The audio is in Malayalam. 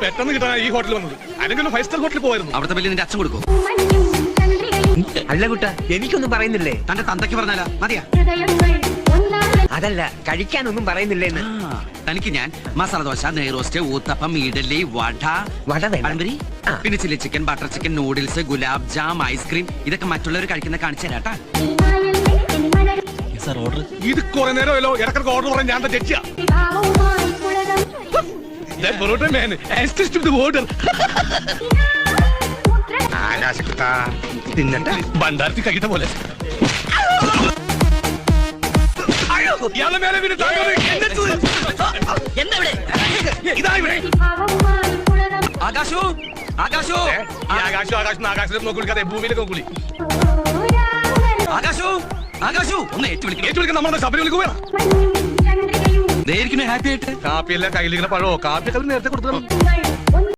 പെട്ടെന്ന് കിട്ടാൻ ഈ ഹോട്ടലിൽ വന്നത്. അല്ലെങ്കിൽ 5 സ്റ്റാർ ഹോട്ടലിൽ പോയിരുന്നു. അവിടുത്തെ ബില്ല് നിന്റെ അച്ഛൻ കൊടുക്കും. അല്ല കുട്ട, എനിക്കൊന്നും പറയുന്നില്ലേ? തന്റെ തന്തയ്ക്ക് പറഞ്ഞാലാ മതിയാ? അതല്ല, കഴിക്കാനൊന്നും പറയുന്നില്ലേന്ന്. തനിക്ക് ഞാൻ മസാല ദോശ, നെയ്റോസ്റ്റ്, ഊത്തപ്പം, ഇഡലി, വട, വട വേണ്ട. പഴംപൊരി, പിന്നെ chilli chicken, butter chicken, noodles, gulab jam, ice cream, ഇതൊക്കെ മറ്റുള്ളവർ കഴിക്കുന്ന കാണിച്ചു തരാട്ടാ. ഇത് കുറെ നേരമല്ലോ ഇടക്കൊക്കെ ഓർഡർ പറയാൻ ഞാൻ ജഡ്ജിയാ. ഭണ്ടാരത്തി കഴിക്കുന്ന പോലെ ആകാശു ആകാശു ആകാശം നോക്കി ഭൂമിയിലേക്ക് നോക്കൂലി. ആകാശു ആകാശു ഒന്ന് ഏറ്റു നമ്മുടെ ശബരിമലക്ക് പോയാ ഹാപ്പി ആയിട്ട്. കാപ്പിയെല്ലാം കയ്യിലിങ്ങനെ പഴമോ കാപ്പിയൊക്കെ നേരത്തെ കൊടുക്കണം.